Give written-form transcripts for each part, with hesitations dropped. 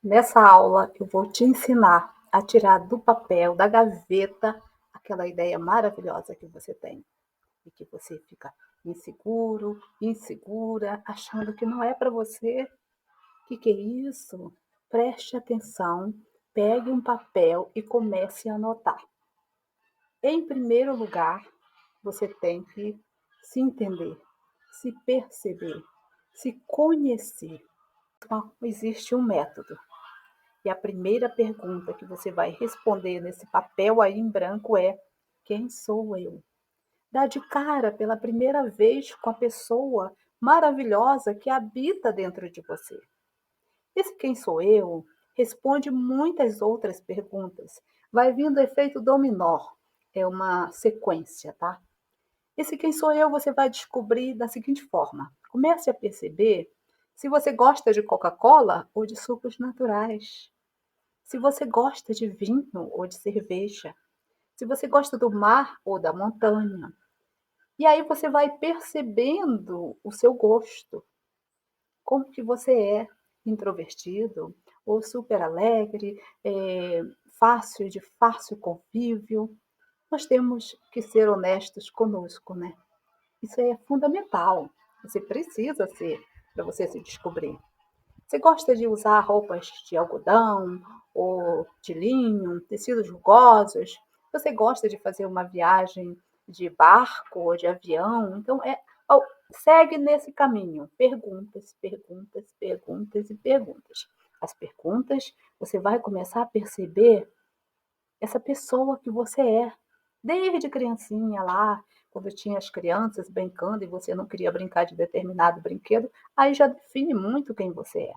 Nessa aula, eu vou te ensinar a tirar do papel, da gaveta, aquela ideia maravilhosa que você tem e que você fica inseguro, insegura, achando que não é para você. O que é isso? Preste atenção, pegue um papel e comece a anotar. Em primeiro lugar, você tem que se entender, se perceber, se conhecer. Então, existe um método. E a primeira pergunta que você vai responder nesse papel aí em branco é: quem sou eu? Dá de cara pela primeira vez com a pessoa maravilhosa que habita dentro de você. Esse quem sou eu responde muitas outras perguntas. Vai vindo efeito dominó. É uma sequência, tá? Esse quem sou eu você vai descobrir da seguinte forma: comece a perceber se você gosta de Coca-Cola ou de sucos naturais, se você gosta de vinho ou de cerveja, se você gosta do mar ou da montanha. E aí você vai percebendo o seu gosto, como que você é, introvertido ou super alegre, fácil, de fácil convívio. Nós temos que ser honestos conosco, né? Isso é fundamental. Você precisa ser para você se descobrir. Você gosta de usar roupas de algodão ou de linho, tecidos rugosos? Você gosta de fazer uma viagem de barco ou de avião? Então, segue nesse caminho. Perguntas, perguntas, perguntas e perguntas. As perguntas, você vai começar a perceber essa pessoa que você é. Desde criancinha lá, quando tinha as crianças brincando e você não queria brincar de determinado brinquedo, aí já define muito quem você é.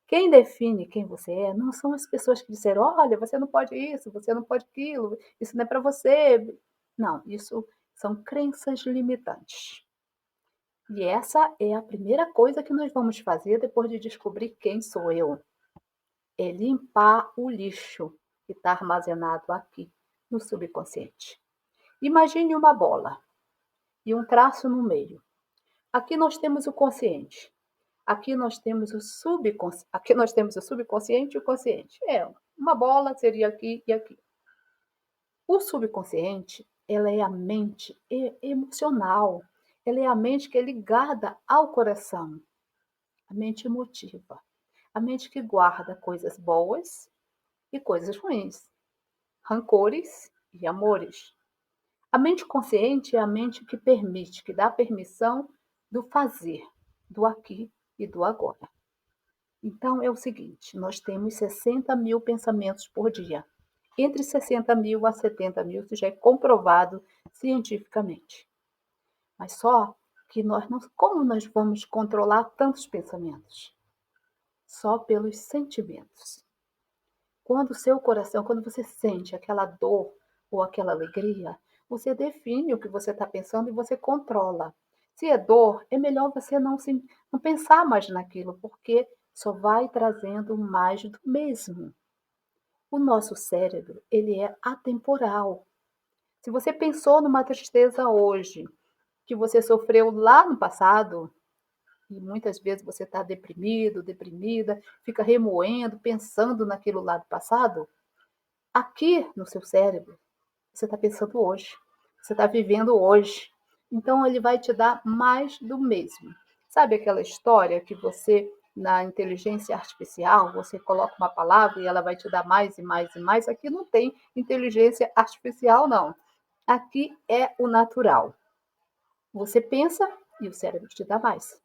Quem define quem você é não são as pessoas que disseram: olha, você não pode isso, você não pode aquilo, isso não é para você. Não, isso são crenças limitantes. E essa é a primeira coisa que nós vamos fazer depois de descobrir quem sou eu. É limpar o lixo que está armazenado aqui no subconsciente. Imagine uma bola e um traço no meio. Aqui nós temos o consciente. Aqui nós temos o subconsciente. Aqui nós temos o subconsciente e o consciente. Uma bola seria aqui e aqui. O subconsciente, ela é a mente emocional. Ela é a mente que é ligada ao coração, a mente emotiva, a mente que guarda coisas boas e coisas ruins, rancores e amores. A mente consciente é a mente que permite, que dá permissão do fazer, do aqui e do agora. Então é o seguinte, nós temos 60.000 pensamentos por dia. Entre 60.000 a 70.000, isso já é comprovado cientificamente. Mas só que como nós vamos controlar tantos pensamentos? Só pelos sentimentos. Quando o seu coração, quando você sente aquela dor ou aquela alegria, você define o que você está pensando e você controla. Se é dor, é melhor você não pensar mais naquilo, porque só vai trazendo mais do mesmo. O nosso cérebro, ele é atemporal. Se você pensou numa tristeza hoje, que você sofreu lá no passado, e muitas vezes você está deprimido, deprimida, fica remoendo, pensando naquilo lá do passado, aqui no seu cérebro, você está pensando hoje, você está vivendo hoje. Então, ele vai te dar mais do mesmo. Sabe aquela história que você, na inteligência artificial, você coloca uma palavra e ela vai te dar mais e mais e mais? Aqui não tem inteligência artificial, não. Aqui é o natural. Você pensa e o cérebro te dá mais.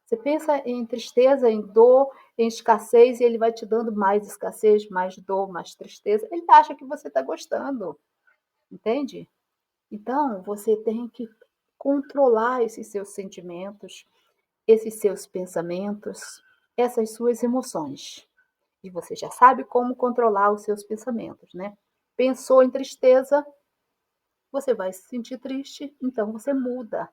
Você pensa em tristeza, em dor, em escassez, e ele vai te dando mais escassez, mais dor, mais tristeza. Ele acha que você está gostando, entende? Então, você tem que controlar esses seus sentimentos, esses seus pensamentos, essas suas emoções. E você já sabe como controlar os seus pensamentos, né? Pensou em tristeza, você vai se sentir triste, então você muda.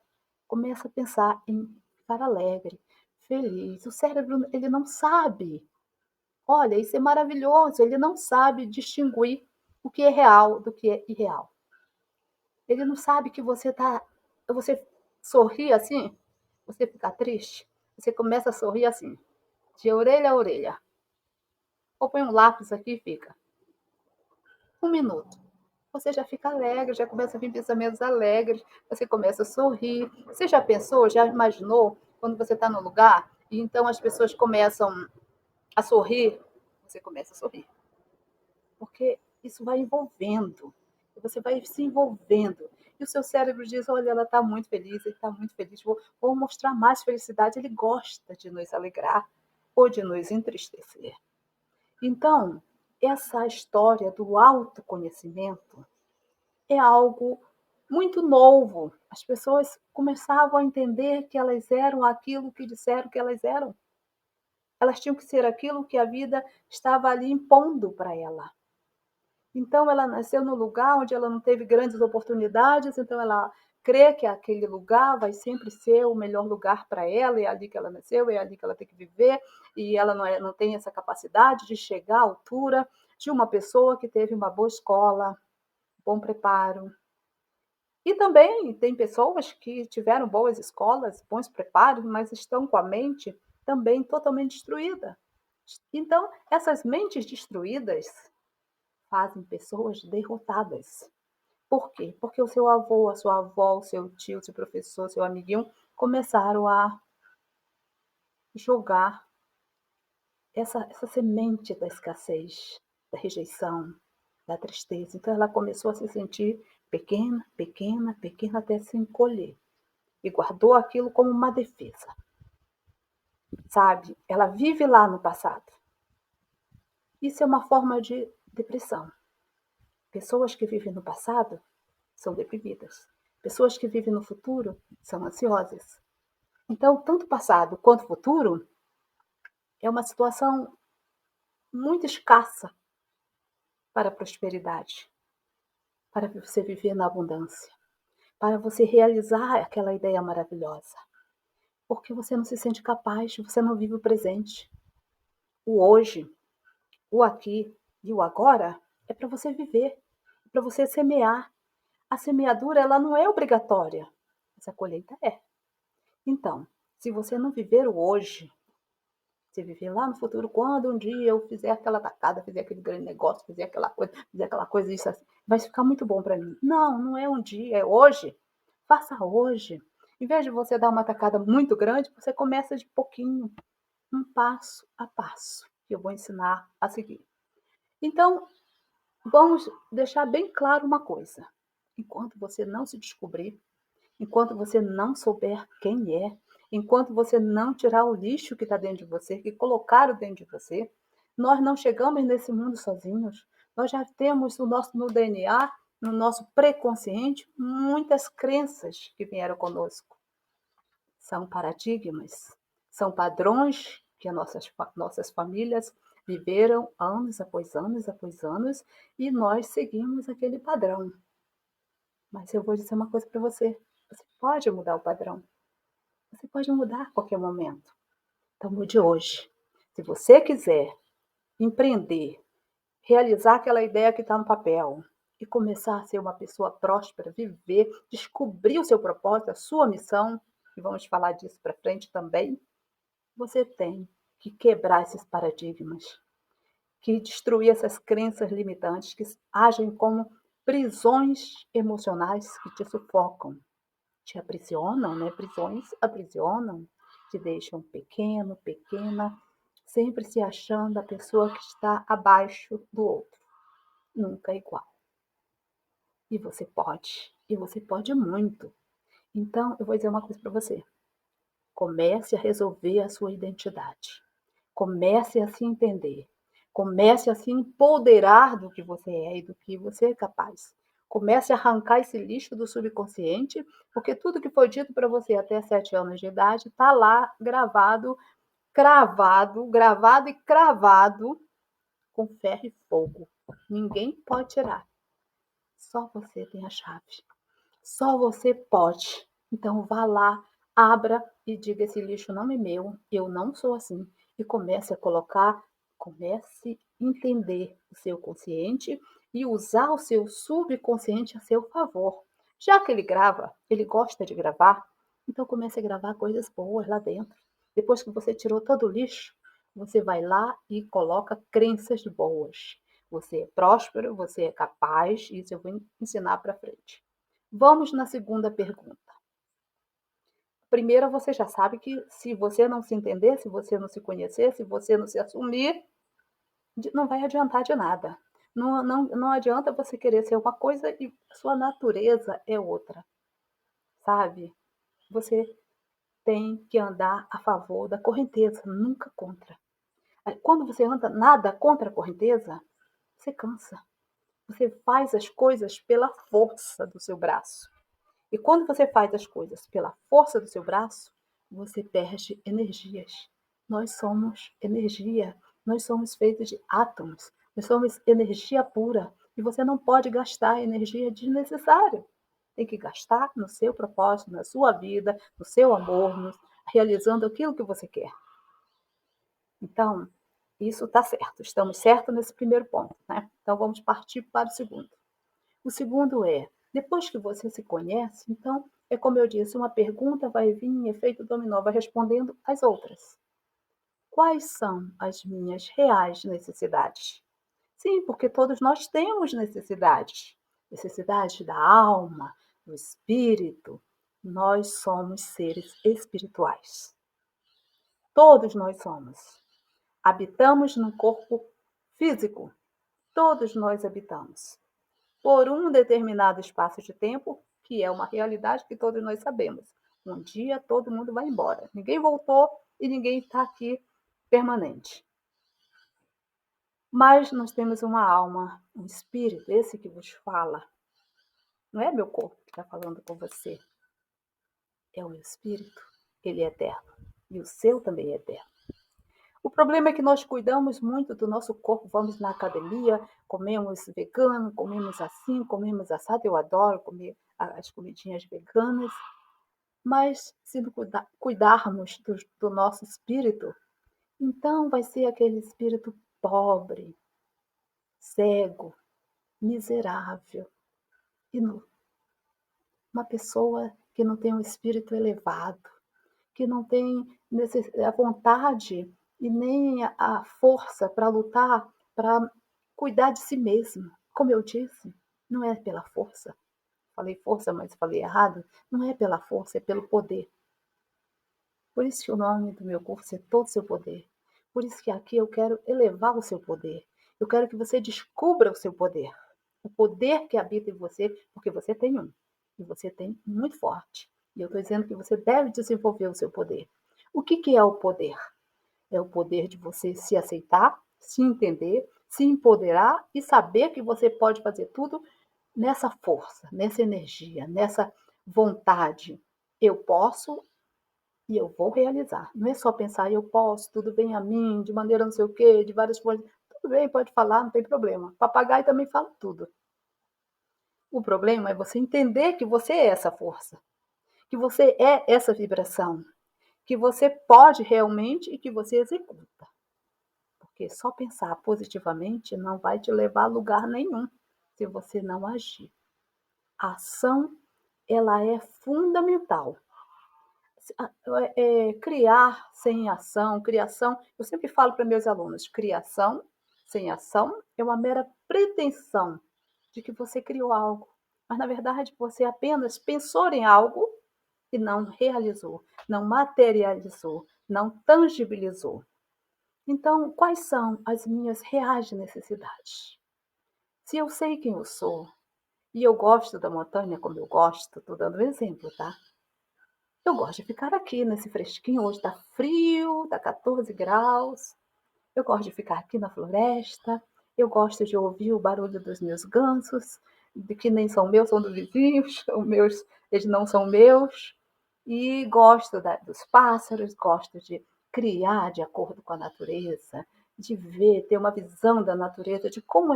Começa a pensar em ficar alegre, feliz. O cérebro, ele não sabe. Olha, isso é maravilhoso. Ele não sabe distinguir o que é real do que é irreal. Ele não sabe que você sorri assim, você fica triste, você começa a sorrir assim, de orelha a orelha. ou põe um lápis aqui e fica 1 minuto. Você já fica alegre, já começa a vir pensamentos alegres, você começa a sorrir. Você já pensou, já imaginou quando você está no lugar e então as pessoas começam a sorrir? Você começa a sorrir, porque isso vai envolvendo, você vai se envolvendo. E o seu cérebro diz: olha, ela está muito feliz, ele está muito feliz, vou mostrar mais felicidade. Ele gosta de nos alegrar ou de nos entristecer. Então, essa história do autoconhecimento é algo muito novo. As pessoas começavam a entender que elas eram aquilo que disseram que elas eram. Elas tinham que ser aquilo que a vida estava ali impondo para ela. Então, ela nasceu num lugar onde ela não teve grandes oportunidades, então ela crê que aquele lugar vai sempre ser o melhor lugar para ela, é ali que ela nasceu, é ali que ela tem que viver, e ela não tem essa capacidade de chegar à altura de uma pessoa que teve uma boa escola, bom preparo. E também tem pessoas que tiveram boas escolas, bons preparos, mas estão com a mente também totalmente destruída. Então, essas mentes destruídas fazem pessoas derrotadas. Por quê? Porque o seu avô, a sua avó, o seu tio, o seu professor, o seu amiguinho começaram a jogar essa semente da escassez, da rejeição, da tristeza. Então ela começou a se sentir pequena, pequena, pequena até se encolher. E guardou aquilo como uma defesa, sabe? Ela vive lá no passado. Isso é uma forma de depressão. Pessoas que vivem no passado são deprimidas. Pessoas que vivem no futuro são ansiosas. Então, tanto passado quanto futuro é uma situação muito escassa para a prosperidade, para você viver na abundância, para você realizar aquela ideia maravilhosa. Porque você não se sente capaz, você não vive o presente. O hoje, o aqui e o agora é para você viver, é para você semear. A semeadura ela não é obrigatória, mas a colheita é. Então, se você não viver o hoje, se viver lá no futuro, quando um dia eu fizer aquela tacada, fizer aquele grande negócio, fizer aquela coisa, isso assim, vai ficar muito bom para mim. Não, não é um dia, é hoje. Faça hoje. Em vez de você dar uma tacada muito grande, você começa de pouquinho, um passo a passo, que eu vou ensinar a seguir. Então, vamos deixar bem claro uma coisa. Enquanto você não se descobrir, enquanto você não souber quem é, enquanto você não tirar o lixo que está dentro de você, que colocaram dentro de você, nós não chegamos nesse mundo sozinhos. Nós já temos no DNA, no nosso pré-consciente, muitas crenças que vieram conosco. São paradigmas, são padrões que as nossas famílias viveram anos após anos, e nós seguimos aquele padrão. Mas eu vou dizer uma coisa para você: você pode mudar o padrão, você pode mudar a qualquer momento. Então mude hoje. Se você quiser empreender, realizar aquela ideia que está no papel e começar a ser uma pessoa próspera, viver, descobrir o seu propósito, a sua missão, e vamos falar disso para frente também, você tem que quebrar esses paradigmas, que destruir essas crenças limitantes que agem como prisões emocionais que te sufocam, te aprisionam, né? Prisões aprisionam, te deixam pequeno, pequena, sempre se achando a pessoa que está abaixo do outro, nunca igual. E você pode muito. Então, eu vou dizer uma coisa para você. Comece a resolver a sua identidade. Comece a se entender. Comece a se empoderar do que você é e do que você é capaz. Comece a arrancar esse lixo do subconsciente, porque tudo que foi dito para você até 7 anos de idade está lá gravado, cravado, gravado e cravado com ferro e fogo. Ninguém pode tirar. Só você tem a chave. Só você pode. Então vá lá, abra e diga: esse lixo não é meu, eu não sou assim. E comece a colocar, comece a entender o seu consciente e usar o seu subconsciente a seu favor. Já que ele grava, ele gosta de gravar, então comece a gravar coisas boas lá dentro. Depois que você tirou todo o lixo, você vai lá e coloca crenças boas. Você é próspero, você é capaz, isso eu vou ensinar para frente. Vamos na segunda pergunta. Primeiro, você já sabe que se você não se entender, se você não se conhecer, se você não se assumir, não vai adiantar de nada. Não adianta você querer ser uma coisa e sua natureza é outra, sabe? Você tem que andar a favor da correnteza, nunca contra. Quando você anda nada contra a correnteza, você cansa. Você faz as coisas pela força do seu braço. E quando você faz as coisas pela força do seu braço, você perde energias. Nós somos energia. Nós somos feitos de átomos. Nós somos energia pura. E você não pode gastar energia desnecessária. Tem que gastar no seu propósito, na sua vida, no seu amor, realizando aquilo que você quer. Então, isso está certo. Estamos certos nesse primeiro ponto, né? Então, vamos partir para o segundo. O segundo é, depois que você se conhece, então, é como eu disse, uma pergunta vai vir em efeito dominó, vai respondendo as outras. Quais são as minhas reais necessidades? Sim, porque todos nós temos necessidades. Necessidades da alma, do espírito. Nós somos seres espirituais. Todos nós somos. Habitamos num corpo físico. Todos nós habitamos. Por um determinado espaço de tempo, que é uma realidade que todos nós sabemos. Um dia todo mundo vai embora. Ninguém voltou e ninguém está aqui permanente. Mas nós temos uma alma, um espírito, esse que vos fala. Não é meu corpo que está falando com você. É o meu espírito. Ele é eterno. E o seu também é eterno. O problema é que nós cuidamos muito do nosso corpo, vamos na academia, comemos vegano, comemos assim, comemos assado. Eu adoro comer as comidinhas veganas, mas se não cuidarmos do nosso espírito, então vai ser aquele espírito pobre, cego, miserável e nu. Uma pessoa que não tem um espírito elevado, que não tem a vontade e nem a força para lutar, para cuidar de si mesmo. Como eu disse, não é pela força. Falei força, mas falei errado. Não é pela força, é pelo poder. Por isso que o nome do meu curso é Todo Seu Poder. Por isso que aqui eu quero elevar o seu poder. Eu quero que você descubra o seu poder. O poder que habita em você, porque você tem um. E você tem muito forte. E eu estou dizendo que você deve desenvolver o seu poder. O que é o poder? É o poder de você se aceitar, se entender, se empoderar e saber que você pode fazer tudo nessa força, nessa energia, nessa vontade. Eu posso e eu vou realizar. Não é só pensar, eu posso, tudo vem a mim, de maneira não sei o quê, de várias coisas. Tudo bem, pode falar, não tem problema. Papagaio também fala tudo. O problema é você entender que você é essa força, que você é essa vibração, que você pode realmente e que você executa. Porque só pensar positivamente não vai te levar a lugar nenhum se você não agir. A ação, ela é fundamental. Criar sem ação, criação, eu sempre falo para meus alunos, criação sem ação é uma mera pretensão de que você criou algo, mas na verdade você apenas pensou em algo e não realizou, não materializou, não tangibilizou. Então, quais são as minhas reais necessidades? Se eu sei quem eu sou e eu gosto da montanha como eu gosto, estou dando um exemplo, tá? Eu gosto de ficar aqui nesse fresquinho, hoje está frio, está 14 graus. Eu gosto de ficar aqui na floresta. Eu gosto de ouvir o barulho dos meus gansos, de que nem são meus, são dos vizinhos. Os meus, eles não são meus. E gosto dos pássaros, gosto de criar de acordo com a natureza, de ver, ter uma visão da natureza, de como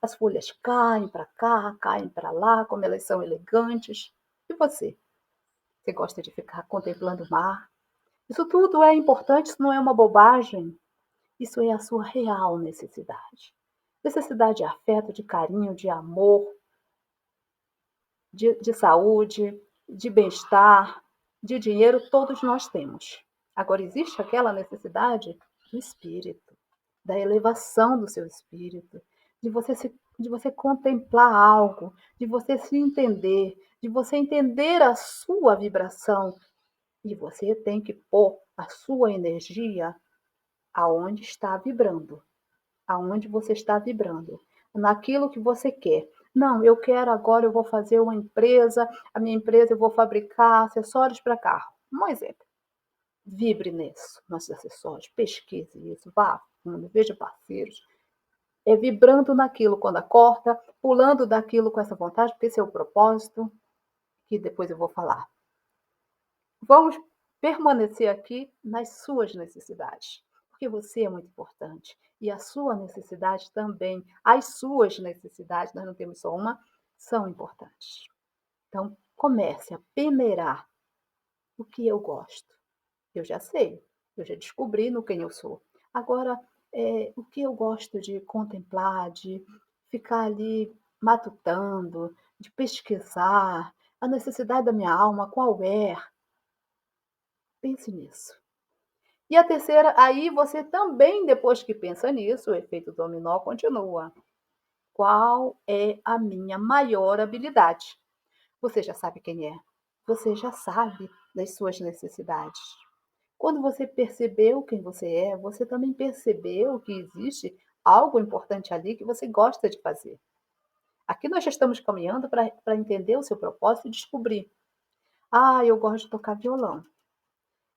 as folhas caem para cá, caem para lá, como elas são elegantes. E você? Você gosta de ficar contemplando o mar? Isso tudo é importante, isso não é uma bobagem. Isso é a sua real necessidade. Necessidade de afeto, de carinho, de amor, de saúde, de bem-estar, de dinheiro, todos nós temos. Agora, existe aquela necessidade do espírito, da elevação do seu espírito, de você contemplar algo, de você se entender, de você entender a sua vibração. E você tem que pôr a sua energia aonde está vibrando, aonde você está vibrando, naquilo que você quer. Não, eu quero agora, eu vou fazer uma empresa, a minha empresa eu vou fabricar acessórios para carro. Um exemplo. Vibre nisso, nossos acessórios, pesquise isso, vá a fundo, veja parceiros. É vibrando naquilo quando acorda, pulando daquilo com essa vontade, porque esse é o propósito, que depois eu vou falar. Vamos permanecer aqui nas suas necessidades, porque você é muito importante e a sua necessidade também, as suas necessidades, nós não temos só uma, são importantes. Então, comece a peneirar o que eu gosto. Eu já sei, eu já descobri no quem eu sou. Agora, o que eu gosto de contemplar, de ficar ali matutando, de pesquisar, a necessidade da minha alma, qual é? Pense nisso. E a terceira, aí você também, depois que pensa nisso, o efeito dominó continua. Qual é a minha maior habilidade? Você já sabe quem é. Você já sabe das suas necessidades. Quando você percebeu quem você é, você também percebeu que existe algo importante ali que você gosta de fazer. Aqui nós já estamos caminhando para entender o seu propósito e descobrir. Ah, eu gosto de tocar violão.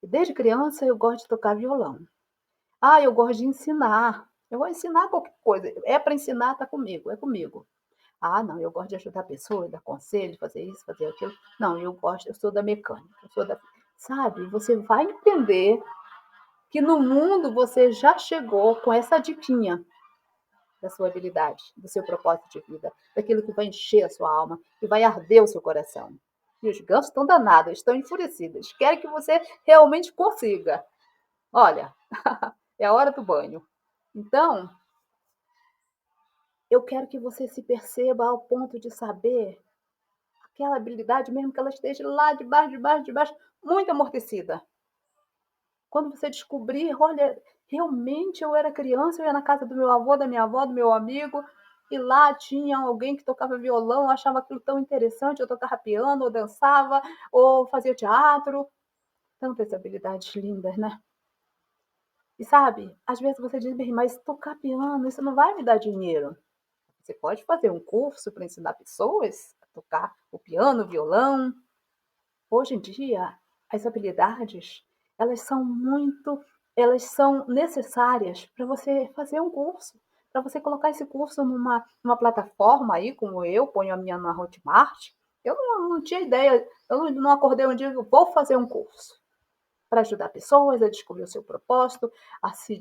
Desde criança eu gosto de tocar violão. Ah, eu gosto de ensinar. Eu vou ensinar qualquer coisa. É para ensinar, está comigo, é comigo. Ah, não, eu gosto de ajudar pessoas, dar conselho, fazer isso, fazer aquilo. Não, eu gosto, eu sou da mecânica, eu sou da. Sabe, você vai entender que no mundo você já chegou com essa diquinha da sua habilidade, do seu propósito de vida, daquilo que vai encher a sua alma, que vai arder o seu coração. E os gansos estão danados, estão enfurecidos, querem que você realmente consiga. Olha, é a hora do banho. Então, eu quero que você se perceba ao ponto de saber aquela habilidade, mesmo que ela esteja lá debaixo, debaixo, debaixo, muito amortecida. Quando você descobrir, olha, realmente eu era criança, eu ia na casa do meu avô, da minha avó, do meu amigo, e lá tinha alguém que tocava violão, eu achava aquilo tão interessante, eu tocava piano, ou dançava, ou fazia teatro. Tantas habilidades lindas, né? E sabe, às vezes você diz, bem, mas tocar piano, isso não vai me dar dinheiro. Você pode fazer um curso para ensinar pessoas a tocar o piano, o violão. Hoje em dia, as habilidades, elas são necessárias para você fazer um curso, para você colocar esse curso numa plataforma aí, como eu ponho a minha na Hotmart. Eu não tinha ideia, eu não acordei um dia e vou fazer um curso para ajudar pessoas a descobrir o seu propósito, a se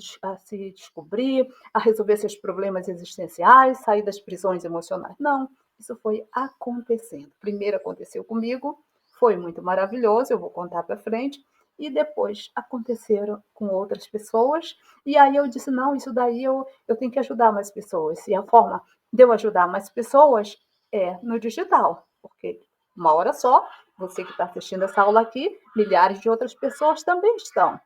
descobrir, a resolver seus problemas existenciais, sair das prisões emocionais. Não, isso foi acontecendo. Primeiro aconteceu comigo, foi muito maravilhoso, eu vou contar para frente, e depois aconteceram com outras pessoas, e aí eu disse, não, isso daí eu tenho que ajudar mais pessoas. E a forma de eu ajudar mais pessoas é no digital, porque uma hora só você que está assistindo essa aula aqui, milhares de outras pessoas também estão.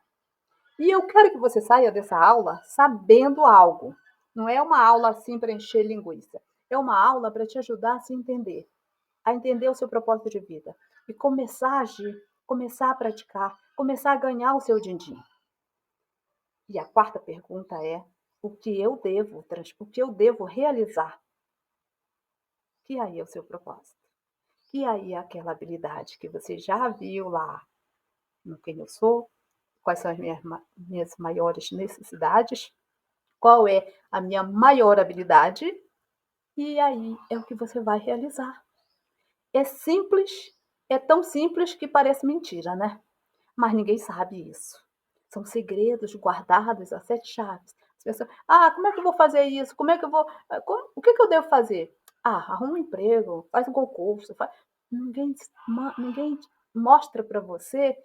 E eu quero que você saia dessa aula sabendo algo. Não é uma aula assim para encher linguiça. É uma aula para te ajudar a entender o seu propósito de vida e começar a agir, começar a praticar, começar a ganhar o seu din-din. E a quarta pergunta é: o que eu devo realizar? Que aí é o seu propósito. Que aí é aquela habilidade que você já viu lá no quem eu sou, quais são as minhas maiores necessidades, qual é a minha maior habilidade, e aí é o que você vai realizar. É simples, é tão simples que parece mentira, né? Mas ninguém sabe isso. São segredos guardados a sete chaves. As pessoas, como é que eu vou fazer isso? Como é que eu vou. O que eu devo fazer? Arruma um emprego, faz um concurso. Ninguém mostra para você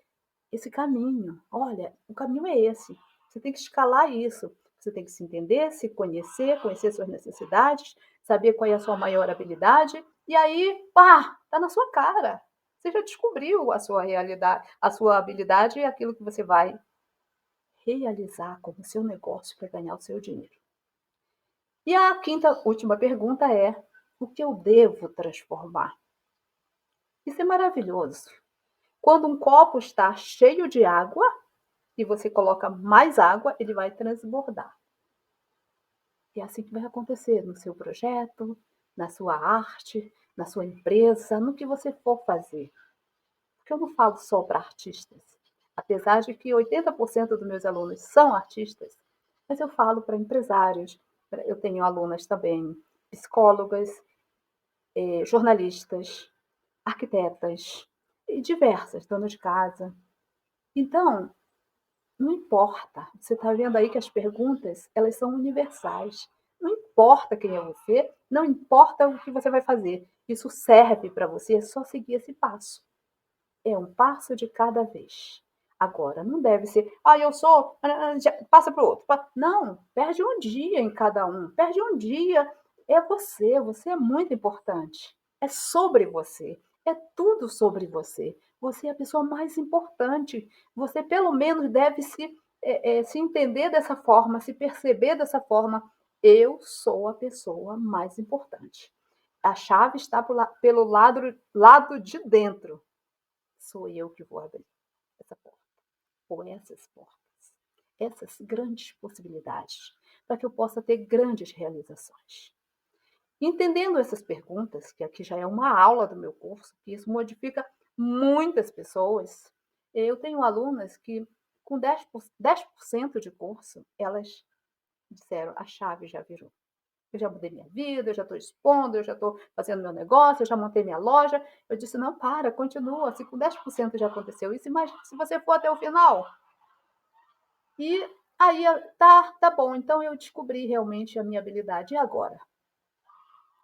esse caminho. Olha, o caminho é esse. Você tem que escalar isso. Você tem que se entender, se conhecer, conhecer suas necessidades, saber qual é a sua maior habilidade, e aí, pá, tá na sua cara. Você já descobriu a sua realidade, a sua habilidade e aquilo que você vai realizar como seu negócio para ganhar o seu dinheiro. E a quinta, última pergunta é: o que eu devo transformar? Isso é maravilhoso. Quando um copo está cheio de água e você coloca mais água, ele vai transbordar. E é assim que vai acontecer no seu projeto, na sua arte, na sua empresa, no que você for fazer. Porque eu não falo só para artistas, apesar de que 80% dos meus alunos são artistas, mas eu falo para empresários, eu tenho alunas também psicólogas, jornalistas, arquitetas, e diversas, donas de casa. Então, não importa, você está vendo aí que as perguntas, elas são universais. Não importa quem é você, não importa o que você vai fazer. Isso serve para você, é só seguir esse passo. É um passo de cada vez. Agora, não deve ser, eu sou, passa para o outro. Não, perde um dia em cada um, perde um dia. É você é muito importante. É sobre você, é tudo sobre você. Você é a pessoa mais importante. Você, pelo menos, deve se entender dessa forma, se perceber dessa forma. Eu sou a pessoa mais importante. A chave está pelo lado de dentro. Sou eu que vou abrir essa porta, ou essas portas, essas grandes possibilidades, para que eu possa ter grandes realizações. Entendendo essas perguntas, que aqui já é uma aula do meu curso, que isso modifica muitas pessoas, eu tenho alunas que, com 10% de curso, elas disseram: a chave já virou. Eu já mudei minha vida, eu já estou expondo, eu já estou fazendo meu negócio, eu já montei minha loja. Eu disse: não, continua. Se com 10% já aconteceu isso, imagina se você for até o final. E aí, tá bom, então eu descobri realmente a minha habilidade. E agora?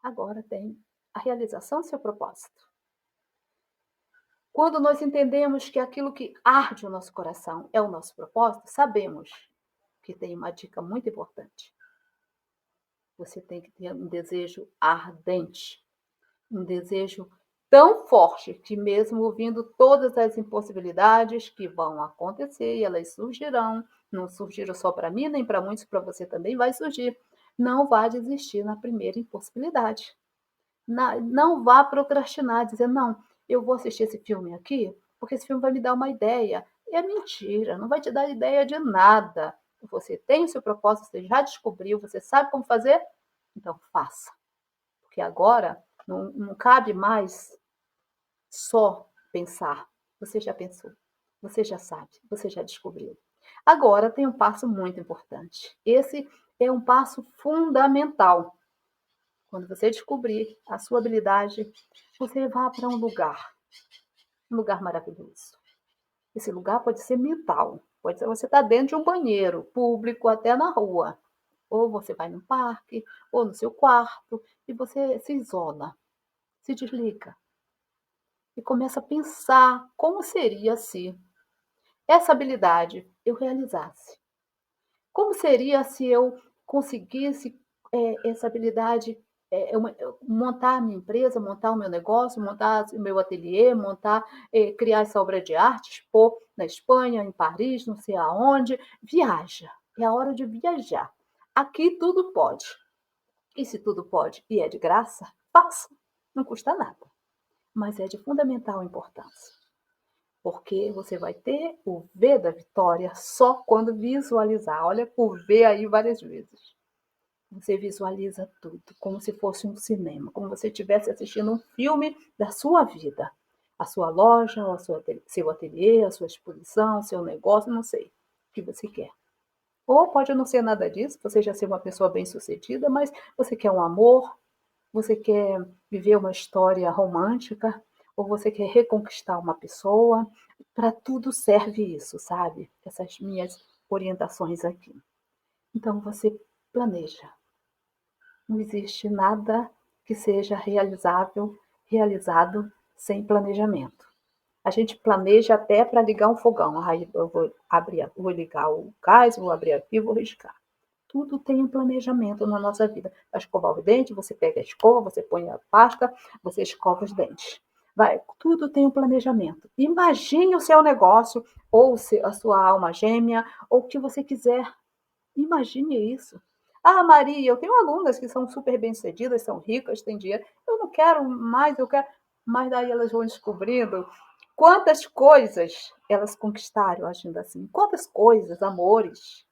Agora tem a realização do seu propósito. Quando nós entendemos que aquilo que arde o nosso coração é o nosso propósito, sabemos que tem uma dica muito importante. Você tem que ter um desejo ardente, um desejo tão forte que, mesmo ouvindo todas as impossibilidades que vão acontecer, e elas surgirão, não surgiram só para mim, nem para muitos, para você também vai surgir, não vá desistir na primeira impossibilidade. Não vá procrastinar, dizer: não, eu vou assistir esse filme aqui, porque esse filme vai me dar uma ideia. É mentira, não vai te dar ideia de nada. Você tem o seu propósito, você já descobriu, você sabe como fazer, então faça. Porque agora não cabe mais só pensar. Você já pensou, você já sabe, você já descobriu. Agora tem um passo muito importante. Esse é um passo fundamental. Quando você descobrir a sua habilidade, você vá para um lugar maravilhoso. Esse lugar pode ser mental, pode ser você está dentro de um banheiro público, até na rua. Ou você vai no parque, ou no seu quarto, e você se isola, se desliga. E começa a pensar como seria se essa habilidade eu realizasse. Como seria se eu conseguisse essa habilidade, montar a minha empresa, montar o meu negócio, montar o meu ateliê, criar essa obra de arte, expor na Espanha, em Paris, não sei aonde. Viaja, é a hora de viajar. Aqui tudo pode. E se tudo pode e é de graça, faça. Não custa nada, mas é de fundamental importância. Porque você vai ter o V da vitória só quando visualizar. Olha, por V aí várias vezes. Você visualiza tudo, como se fosse um cinema, como se você estivesse assistindo um filme da sua vida. A sua loja, seu ateliê, a sua exposição, seu negócio, não sei, o que você quer. Ou pode não ser nada disso, você já ser uma pessoa bem-sucedida, mas você quer um amor, você quer viver uma história romântica, ou você quer reconquistar uma pessoa. Para tudo serve isso, sabe? Essas minhas orientações aqui. Então você planeja. Não existe nada que seja realizado sem planejamento. A gente planeja até para ligar um fogão. Aí eu vou ligar o gás, vou abrir aqui e vou riscar. Tudo tem um planejamento na nossa vida. Para escovar o dente, você pega a escova, você põe a pasta, você escova os dentes. Tudo tem um planejamento. Imagine o seu negócio, ou a sua alma gêmea, ou o que você quiser. Imagine isso. Ah, Maria, eu tenho alunas que são super bem-sucedidas, são ricas, têm dinheiro. Eu não quero mais, eu quero. Mas daí elas vão descobrindo quantas coisas elas conquistaram agindo assim. Quantas coisas, amores,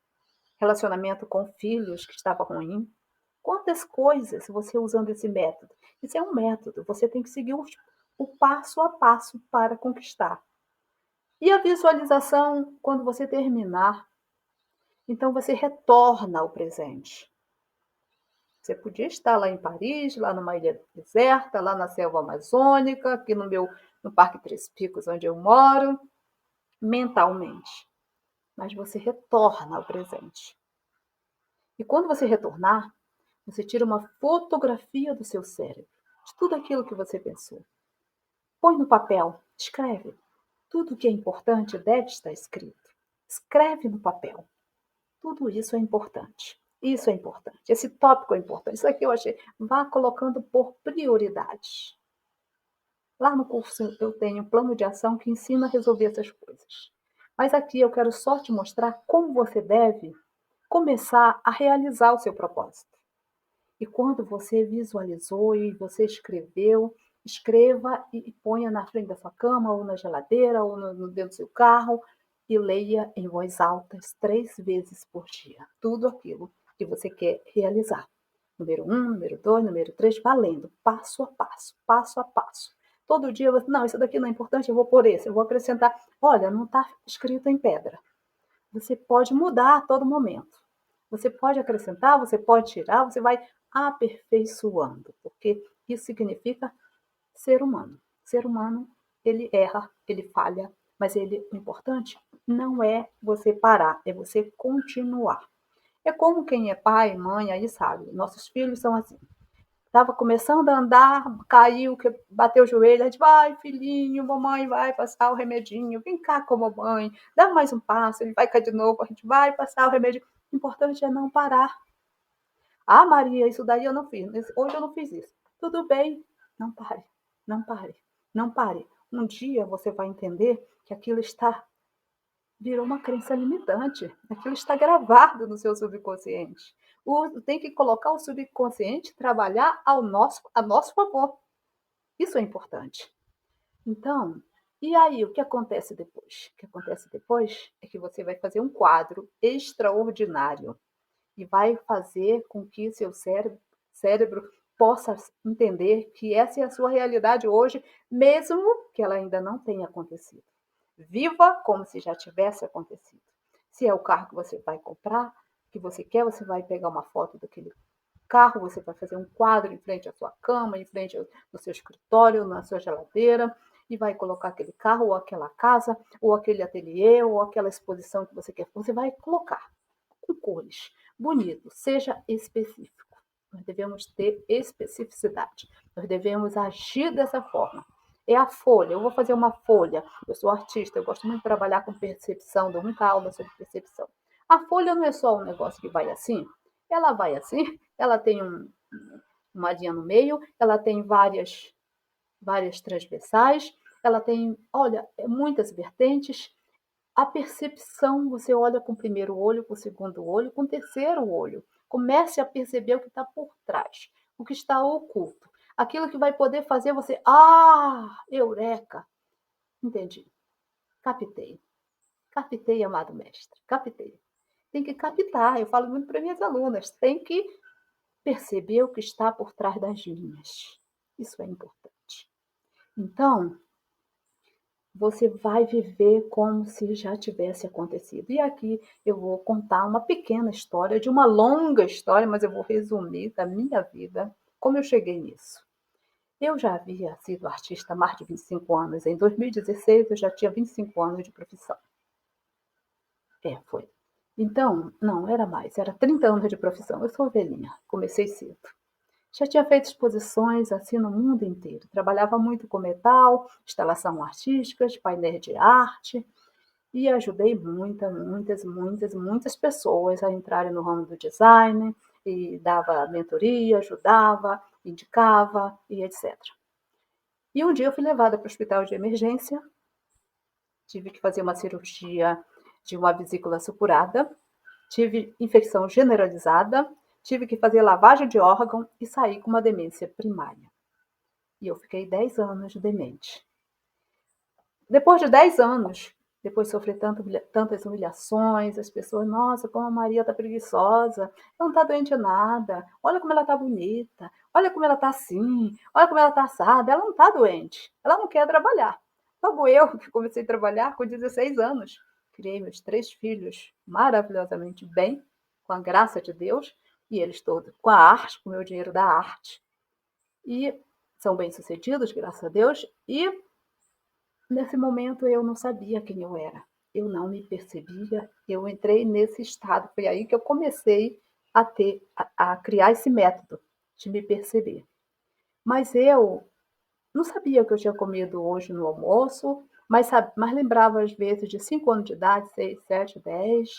relacionamento com filhos que estava ruim. Quantas coisas você usando esse método. Isso é um método, você tem que seguir o passo a passo para conquistar. E a visualização, quando você terminar, então você retorna ao presente. Você podia estar lá em Paris, lá numa ilha deserta, lá na selva amazônica, aqui no Parque Três Picos, onde eu moro, mentalmente. Mas você retorna ao presente. E quando você retornar, você tira uma fotografia do seu cérebro, de tudo aquilo que você pensou. Põe no papel, escreve. Tudo que é importante deve estar escrito. Escreve no papel. Tudo isso é importante. Isso é importante. Esse tópico é importante. Isso aqui eu achei. Vá colocando por prioridades. Lá no curso eu tenho um plano de ação que ensina a resolver essas coisas. Mas aqui eu quero só te mostrar como você deve começar a realizar o seu propósito. E quando você visualizou e você escreveu, escreva e ponha na frente da sua cama, ou na geladeira, ou dentro do seu carro, e leia em voz alta 3 vezes por dia. Tudo aquilo que você quer realizar. Número 1, número 2, número 3, valendo, passo a passo, passo a passo. Todo dia você, não, isso daqui não é importante, eu vou pôr esse, eu vou acrescentar. Olha, não está escrito em pedra. Você pode mudar a todo momento. Você pode acrescentar, você pode tirar, você vai aperfeiçoando, porque isso significa ser humano. Ser humano, ele erra, ele falha, mas o importante não é você parar, é você continuar. É como quem é pai, mãe, aí sabe, nossos filhos são assim. Estava começando a andar, caiu, bateu o joelho, a gente vai, filhinho, mamãe vai passar o remedinho, vem cá com a mamãe, dá mais um passo, ele vai cair de novo, a gente vai passar o remédio. O importante é não parar. Ah, Maria, isso daí eu não fiz, hoje eu não fiz isso. Tudo bem, não pare, não pare, não pare. Um dia você vai entender que aquilo virou uma crença limitante. Aquilo está gravado no seu subconsciente. Tem que colocar o subconsciente trabalhar a nosso favor. Isso é importante. Então, e aí, o que acontece depois? O que acontece depois é que você vai fazer um quadro extraordinário e vai fazer com que seu cérebro possa entender que essa é a sua realidade hoje, mesmo que ela ainda não tenha acontecido. Viva como se já tivesse acontecido. Se é o carro que você vai comprar, que você quer, você vai pegar uma foto daquele carro, você vai fazer um quadro em frente à sua cama, em frente ao seu escritório, na sua geladeira, e vai colocar aquele carro, ou aquela casa, ou aquele ateliê, ou aquela exposição que você quer. Você vai colocar com cores, bonito, seja específico. Nós devemos ter especificidade. Nós devemos agir dessa forma. É a folha. Eu vou fazer uma folha. Eu sou artista, eu gosto muito de trabalhar com percepção, dou muita aula sobre percepção. A folha não é só um negócio que vai assim. Ela vai assim, ela tem uma linha no meio, ela tem várias transversais, ela tem, olha, muitas vertentes. A percepção, você olha com o primeiro olho, com o segundo olho, com o terceiro olho. Comece a perceber o que está por trás, o que está oculto. Aquilo que vai poder fazer você, eureka! Entendi. Captei. Captei, amado mestre. Captei. Tem que captar. Eu falo muito para minhas alunas. Tem que perceber o que está por trás das linhas. Isso é importante. Então, você vai viver como se já tivesse acontecido. E aqui eu vou contar uma pequena história de uma longa história, mas eu vou resumir da minha vida, como eu cheguei nisso. Eu já havia sido artista há mais de 25 anos. Em 2016 eu já tinha 25 anos de profissão. Foi. Então, não, era mais, era 30 anos de profissão. Eu sou velhinha, comecei cedo. Já tinha feito exposições assim no mundo inteiro. Trabalhava muito com metal, instalação artística, painéis de arte e ajudei muitas pessoas a entrarem no ramo do design e dava mentoria, ajudava, indicava e etc. E um dia eu fui levada para o hospital de emergência, tive que fazer uma cirurgia de uma vesícula supurada, tive infecção generalizada, tive que fazer lavagem de órgão e saí com uma demência primária. E eu fiquei 10 anos demente. Depois de 10 anos, depois de sofrer tantas humilhações, as pessoas, nossa, como a Maria está preguiçosa, ela não está doente nada, olha como ela está bonita, olha como ela está assim, olha como ela está assada, ela não está doente, ela não quer trabalhar. Logo eu, que comecei a trabalhar com 16 anos, criei meus 3 filhos maravilhosamente bem, com a graça de Deus, e eles todos com a arte, com o meu dinheiro da arte, e são bem-sucedidos, graças a Deus, e nesse momento eu não sabia quem eu era, eu não me percebia, eu entrei nesse estado, foi aí que eu comecei a criar esse método de me perceber. Mas eu não sabia o que eu tinha comido hoje no almoço, mas lembrava às vezes de 5 anos de idade, 6, 7, 10.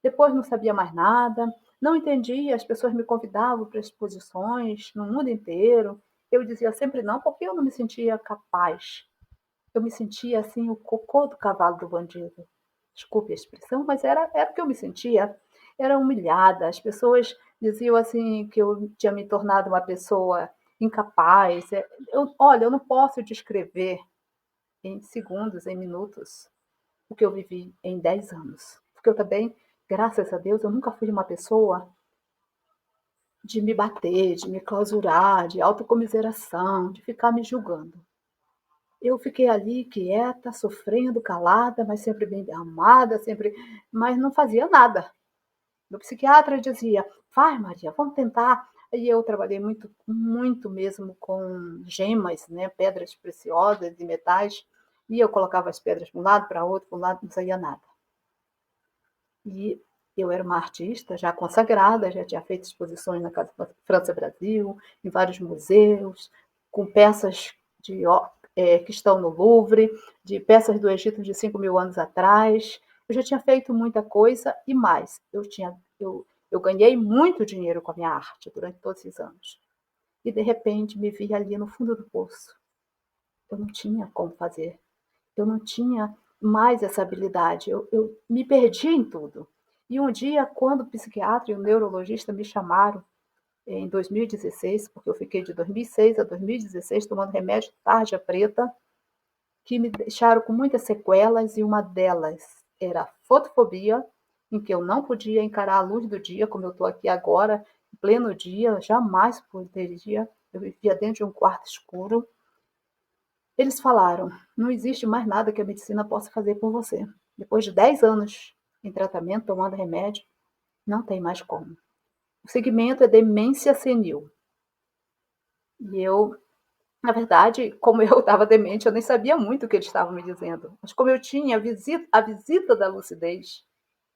Depois não sabia mais nada, não entendia, as pessoas me convidavam para exposições no mundo inteiro. Eu dizia sempre não, porque eu não me sentia capaz. Eu me sentia assim, o cocô do cavalo do bandido. Desculpe a expressão, mas era o que eu me sentia. Era humilhada. As pessoas diziam assim que eu tinha me tornado uma pessoa incapaz. Olha, eu não posso descrever em segundos, em minutos, o que eu vivi em 10 anos. Porque eu também, graças a Deus, eu nunca fui uma pessoa de me bater, de me clausurar, de autocomiseração, de ficar me julgando. Eu fiquei ali quieta, sofrendo, calada, mas sempre bem amada, sempre, mas não fazia nada. O psiquiatra dizia: vai, Maria, vamos tentar. E eu trabalhei muito, muito mesmo com gemas, né, pedras preciosas e metais. E eu colocava as pedras para um lado, para outro, para um lado, não saía nada. E eu era uma artista já consagrada, já tinha feito exposições na Casa França Brasil, em vários museus, com peças que estão no Louvre, de peças do Egito de 5.000 anos atrás. Eu já tinha feito muita coisa e mais. Eu ganhei muito dinheiro com a minha arte durante todos esses anos. E, de repente, me vi ali no fundo do poço. Eu não tinha como fazer. Eu não tinha mais essa habilidade. Eu me perdi em tudo. E um dia, quando o psiquiatra e o neurologista me chamaram, em 2016, porque eu fiquei de 2006 a 2016 tomando remédio tarja preta, que me deixaram com muitas sequelas, e uma delas era a fotofobia, em que eu não podia encarar a luz do dia, como eu estou aqui agora, em pleno dia, jamais poderia. Eu vivia dentro de um quarto escuro. Eles falaram: não existe mais nada que a medicina possa fazer por você. Depois de 10 anos em tratamento, tomando remédio, não tem mais como. O segmento é demência senil. E eu, na verdade, como eu estava demente, eu nem sabia muito o que eles estavam me dizendo. Mas como eu tinha a visita da lucidez,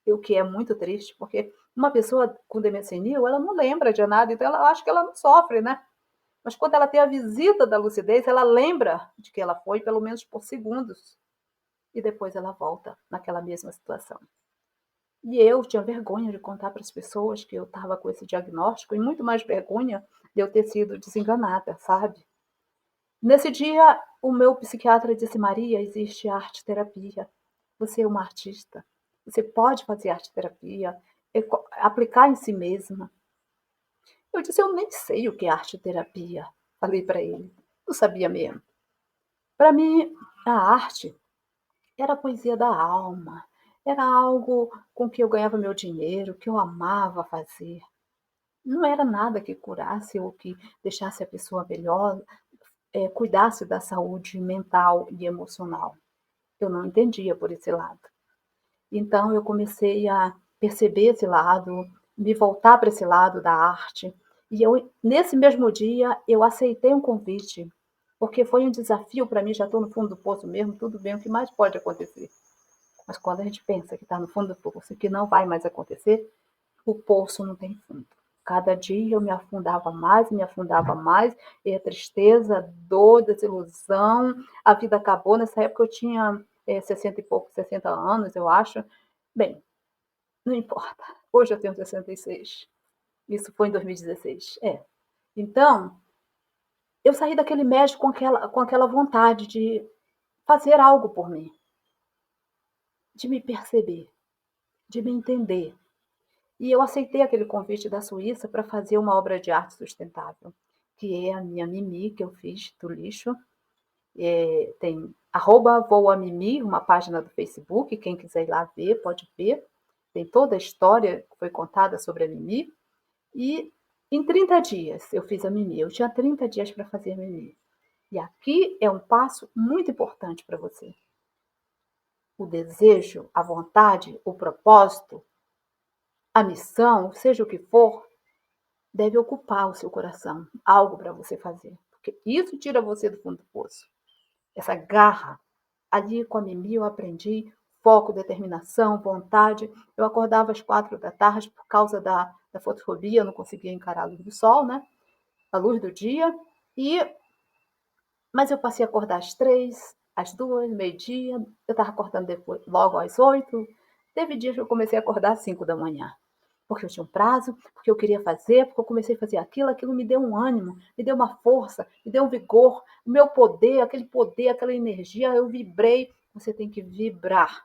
o que é muito triste, porque uma pessoa com demência senil, ela não lembra de nada, então ela acha que ela não sofre, né? Mas quando ela tem a visita da lucidez, ela lembra de que ela foi, pelo menos por segundos. E depois ela volta naquela mesma situação. E eu tinha vergonha de contar para as pessoas que eu estava com esse diagnóstico, e muito mais vergonha de eu ter sido desenganada, sabe? Nesse dia, o meu psiquiatra disse: Maria, existe arte terapia. Você é uma artista. Você pode fazer arte terapia, aplicar em si mesma. Eu disse: eu nem sei o que é arte terapia. Falei para ele. Não sabia mesmo. Para mim, a arte era a poesia da alma, era algo com que eu ganhava meu dinheiro, que eu amava fazer. Não era nada que curasse ou que deixasse a pessoa melhor, cuidasse da saúde mental e emocional. Eu não entendia por esse lado. Então eu comecei a perceber esse lado, me voltar para esse lado da arte. E eu, nesse mesmo dia, eu aceitei um convite, porque foi um desafio para mim. Já estou no fundo do poço mesmo, tudo bem, o que mais pode acontecer? Mas quando a gente pensa que está no fundo do poço e que não vai mais acontecer, o poço não tem fundo. Cada dia eu me afundava mais, e a tristeza, dor, desilusão, a vida acabou. Nessa época eu tinha 60 e pouco, 60 anos, eu acho. Bem, não importa. Hoje eu tenho 66. Isso foi em 2016. Então, eu saí daquele médico com aquela vontade de fazer algo por mim, de me perceber, de me entender. E eu aceitei aquele convite da Suíça para fazer uma obra de arte sustentável, que é a minha Mimi, que eu fiz do lixo. Tem @voamimi, uma página do Facebook, quem quiser ir lá ver, pode ver. Tem toda a história que foi contada sobre a Mimi. E em 30 dias eu fiz a Mimi. Eu tinha 30 dias para fazer a Mimi. E aqui é um passo muito importante para você. O desejo, a vontade, o propósito, a missão, seja o que for, deve ocupar o seu coração, algo para você fazer. Porque isso tira você do fundo do poço. Essa garra. Ali com a Mimi eu aprendi foco, determinação, vontade. Eu acordava às 4 da tarde por causa da fotofobia, eu não conseguia encarar a luz do sol, né? A luz do dia. Mas eu passei a acordar às 3, às 2, meio-dia. Eu estava acordando depois, logo às 8. Teve dias que eu comecei a acordar às 5 da manhã. Porque eu tinha um prazo, porque eu queria fazer, porque eu comecei a fazer aquilo me deu um ânimo, me deu uma força, me deu um vigor, o meu poder, aquela energia, eu vibrei. Você tem que vibrar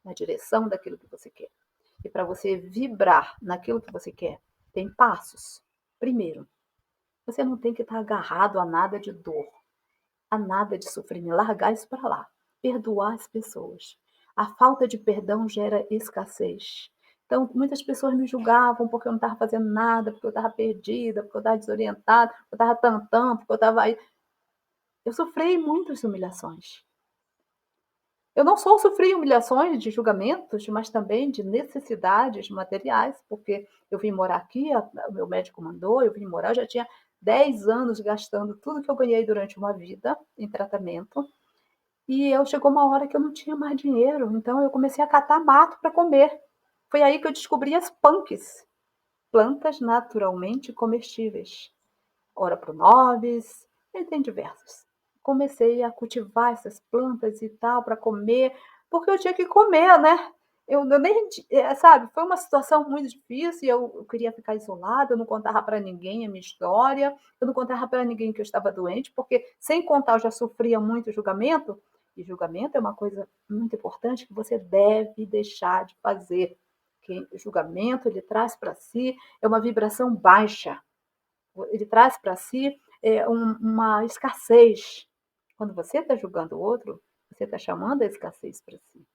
na direção daquilo que você quer. E para você vibrar naquilo que você quer, tem passos. Primeiro, você não tem que estar agarrado a nada de dor, a nada de sofrimento, largar isso para lá. Perdoar as pessoas. A falta de perdão gera escassez. Então, muitas pessoas me julgavam porque eu não estava fazendo nada, porque eu estava perdida, porque eu estava desorientada, porque eu estava tantã, porque eu estava aí. Eu sofri muitas humilhações. Eu não só sofri humilhações de julgamentos, mas também de necessidades materiais, porque eu vim morar aqui, o meu médico mandou, eu vim morar, eu já tinha 10 anos gastando tudo que eu ganhei durante uma vida em tratamento. E chegou uma hora que eu não tinha mais dinheiro, então eu comecei a catar mato para comer. Foi aí que eu descobri as punks, plantas naturalmente comestíveis. Ora pro nobis, e tem diversos. Comecei a cultivar essas plantas e tal para comer, porque eu tinha que comer, né? Eu nem, sabe, foi uma situação muito difícil, eu queria ficar isolada, eu não contava para ninguém a minha história, eu não contava para ninguém que eu estava doente, porque sem contar eu já sofria muito julgamento, e julgamento é uma coisa muito importante que você deve deixar de fazer. Que o julgamento ele traz para si é uma vibração baixa, ele traz para si uma escassez. Quando você está julgando o outro, você está chamando a escassez para si.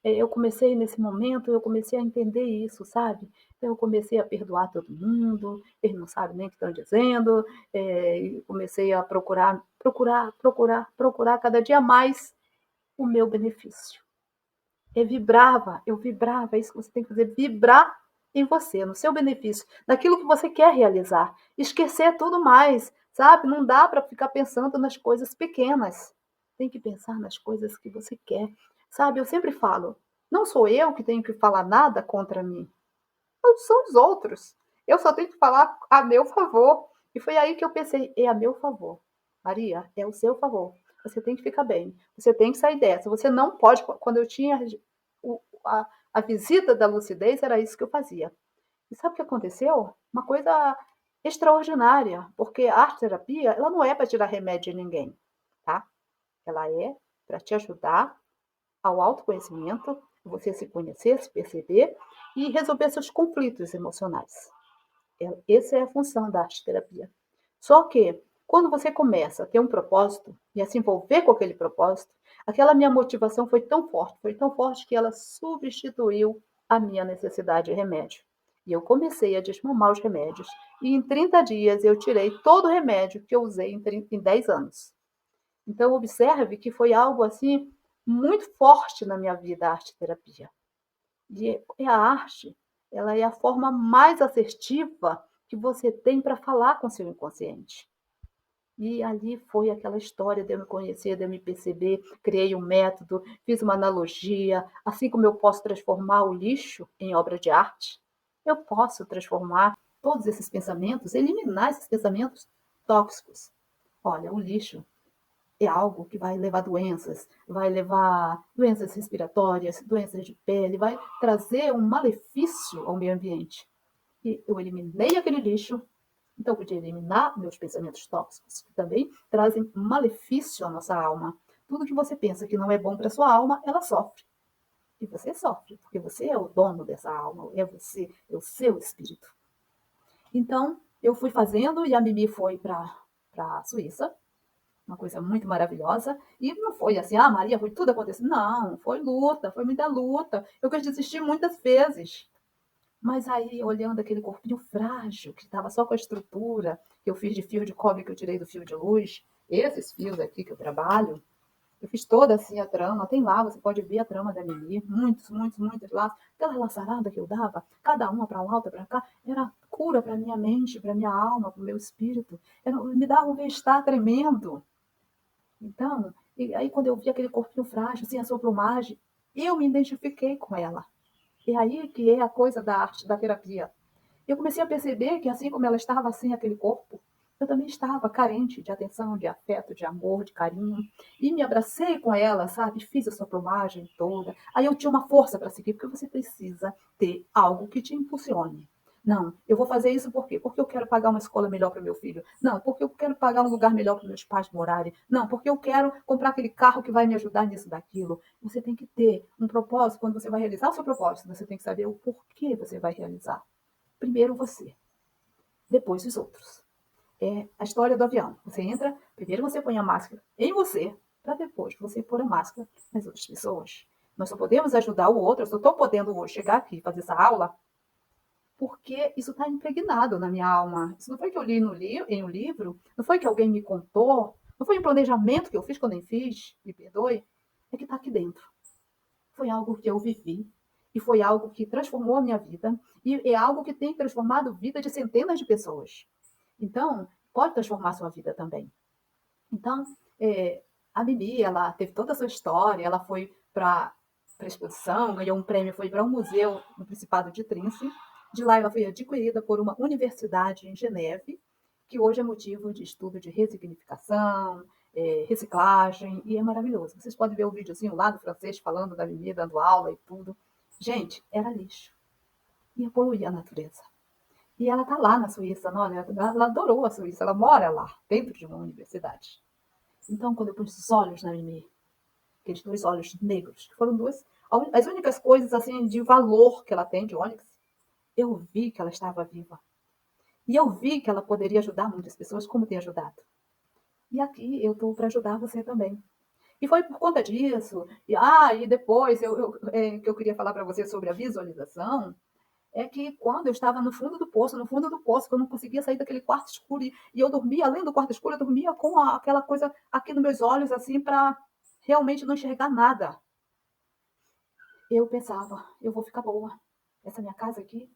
Eu comecei nesse momento, eu comecei a entender isso, sabe? Então eu comecei a perdoar todo mundo, eles não sabem nem o que estão dizendo, e comecei a procurar cada dia mais o meu benefício. Eu vibrava, é isso que você tem que fazer, vibrar em você, no seu benefício, naquilo que você quer realizar. Esquecer tudo mais, sabe? Não dá para ficar pensando nas coisas pequenas. Tem que pensar nas coisas que você quer. Sabe, eu sempre falo, não sou eu que tenho que falar nada contra mim, não são os outros. Eu só tenho que falar a meu favor. E foi aí que eu pensei, é a meu favor. Maria, é o seu favor. Você tem que ficar bem. Você tem que sair dessa. Você não pode. Quando eu tinha a visita da lucidez, era isso que eu fazia. E sabe o que aconteceu? Uma coisa extraordinária, porque a arte terapia, ela não é para tirar remédio de ninguém, tá? Ela é para te ajudar ao autoconhecimento, você se conhecer, se perceber e resolver seus conflitos emocionais. Essa é a função da arte terapia. Só que, quando você começa a ter um propósito e a se envolver com aquele propósito, aquela minha motivação foi tão forte que ela substituiu a minha necessidade de remédio. E eu comecei a desmamar os remédios. E em 30 dias eu tirei todo o remédio que eu usei em 10 anos. Então, observe que foi algo assim muito forte na minha vida a arte terapia. E a arte, ela é a forma mais assertiva que você tem para falar com seu inconsciente. E ali foi aquela história de eu me conhecer, de eu me perceber, criei um método, fiz uma analogia, assim como eu posso transformar o lixo em obra de arte, eu posso transformar todos esses pensamentos, eliminar esses pensamentos tóxicos. Olha, o lixo é algo que vai levar doenças, vai levar doenças respiratórias, doenças de pele, vai trazer um malefício ao meio ambiente. E eu eliminei aquele lixo Então, eu podia eliminar meus pensamentos tóxicos, que também trazem malefício à nossa alma. Tudo que você pensa que não é bom para sua alma, ela sofre. E você sofre, porque você é o dono dessa alma, é você, é o seu espírito. Então, eu fui fazendo e a Mimi foi para a Suíça, uma coisa muito maravilhosa. E não foi assim, ah, Maria, foi tudo acontecendo. Não, foi luta, foi muita luta. Eu quis desistir muitas vezes. Mas aí, olhando aquele corpinho frágil, que estava só com a estrutura, que eu fiz de fio de cobre que eu tirei do fio de luz, esses fios aqui que eu trabalho, eu fiz toda assim a trama, tem lá, você pode ver a trama da Mimi, muitos laços. Aquela laçarada que eu dava, cada uma para lá, outra para cá, era cura para minha mente, para minha alma, para o meu espírito. Me dava um bem-estar tremendo. Então, e aí quando eu vi aquele corpinho frágil, assim, a sua plumagem, eu me identifiquei com ela. E aí que é a coisa da arte, da terapia. Eu comecei a perceber que assim como ela estava sem aquele corpo, eu também estava carente de atenção, de afeto, de amor, de carinho. E me abracei com ela, sabe? Fiz a sua plumagem toda. Aí eu tinha uma força para seguir, porque você precisa ter algo que te impulsione. Não, eu vou fazer isso por quê? Porque eu quero pagar uma escola melhor para o meu filho. Não, porque eu quero pagar um lugar melhor para meus pais morarem. Não, porque eu quero comprar aquele carro que vai me ajudar nisso, daquilo. Você tem que ter um propósito. Quando você vai realizar o seu propósito, você tem que saber o porquê você vai realizar. Primeiro você, depois os outros. É a história do avião. Você entra, primeiro você põe a máscara em você, para depois você pôr a máscara nas outras pessoas. Nós só podemos ajudar o outro. Eu só estou podendo hoje chegar aqui e fazer essa aula porque isso está impregnado na minha alma. Isso não foi que eu li em um livro, não foi que alguém me contou, não foi um planejamento que eu fiz que eu nem fiz, me perdoe, é que está aqui dentro. Foi algo que eu vivi e foi algo que transformou a minha vida e é algo que tem transformado a vida de centenas de pessoas. Então, pode transformar a sua vida também. Então, a Bibi, ela teve toda a sua história, ela foi para a exposição, ganhou um prêmio, foi para um museu no Principado de Trince. De lá, ela foi adquirida por uma universidade em Geneve, que hoje é motivo de estudo de ressignificação, reciclagem, e é maravilhoso. Vocês podem ver o videozinho lá do francês falando da Bibi, dando aula e tudo. Gente, era lixo. Ia poluir a natureza. E ela está lá na Suíça, não, ela adorou a Suíça, ela mora lá, dentro de uma universidade. Então, quando eu pus os olhos na Mimi, aqueles dois olhos negros, que foram duas, as únicas coisas assim de valor que ela tem de ônix, eu vi que ela estava viva. E eu vi que ela poderia ajudar muitas pessoas, como tem ajudado. E aqui eu estou para ajudar você também. E foi por conta disso. E depois que eu queria falar para você sobre a visualização, é que quando eu estava no fundo do poço, que eu não conseguia sair daquele quarto escuro, e eu dormia, além do quarto escuro, eu dormia com aquela coisa aqui nos meus olhos, assim, para realmente não enxergar nada. Eu pensava, eu vou ficar boa. Essa minha casa aqui,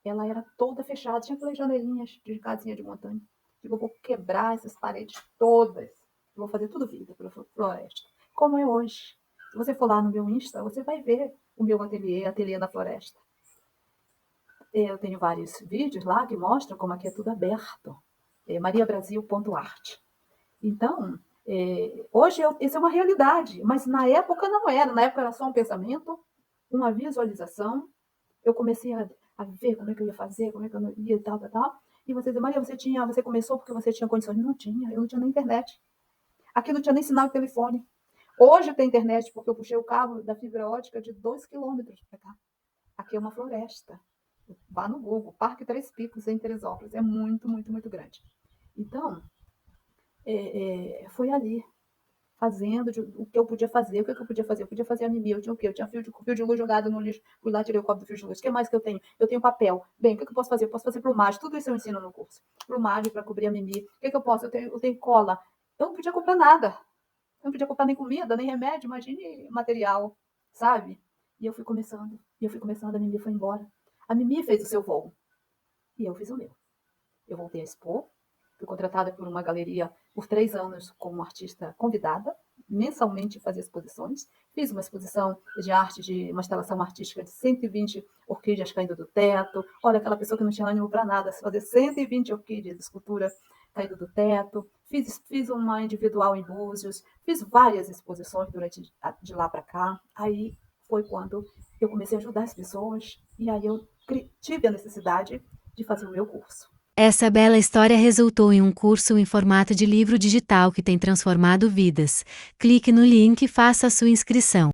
ela era toda fechada, tinha aquelas janelinhas de casinha de montanha. Digo, eu vou quebrar essas paredes todas. Eu vou fazer tudo vida pela floresta. Como é hoje. Se você for lá no meu Insta, você vai ver o meu ateliê na floresta. Eu tenho vários vídeos lá que mostram como aqui é tudo aberto. mariabrasil.art. Então, hoje isso é uma realidade, mas na época não era. Na época era só um pensamento, uma visualização. Eu comecei a ver como é que eu ia fazer, como é que eu ia e tal. E você diz, Maria, você começou porque você tinha condições? Não tinha, eu não tinha nem internet. Aqui não tinha nem sinal de telefone. Hoje tem internet porque eu puxei o cabo da fibra ótica de 2 quilômetros para cá. Aqui é uma floresta. Vá no Google, Parque Três Picos, em Teresópolis. É muito grande. Então, foi ali, fazendo o que eu podia fazer. O que eu podia fazer? Eu podia fazer a Mimi. Eu tinha o quê? Eu tinha fio de luz jogado no lixo. Fui lá, tirei o copo do fio de luz. O que mais que eu tenho? Eu tenho papel. Bem, o que eu posso fazer? Eu posso fazer plumagem. Tudo isso eu ensino no curso. Plumagem para cobrir a Mimi. O que eu posso? Eu tenho cola. Eu não podia comprar nada. Eu não podia comprar nem comida, nem remédio. Imagine material, sabe? E eu fui começando. A Mimi foi embora. A Mimi fez o seu voo. E eu fiz o meu. Eu voltei a expor, fui contratada por uma galeria por 3 anos como artista convidada, mensalmente fazia exposições. Fiz uma exposição de arte, de uma instalação artística de 120 orquídeas caindo do teto. Olha, aquela pessoa que não tinha ânimo para nada, fazer 120 orquídeas de escultura caindo do teto. Fiz uma individual em Búzios, fiz várias exposições durante de lá para cá. Aí foi quando eu comecei a ajudar as pessoas e aí eu tive a necessidade de fazer o meu curso. Essa bela história resultou em um curso em formato de livro digital que tem transformado vidas. Clique no link e faça a sua inscrição.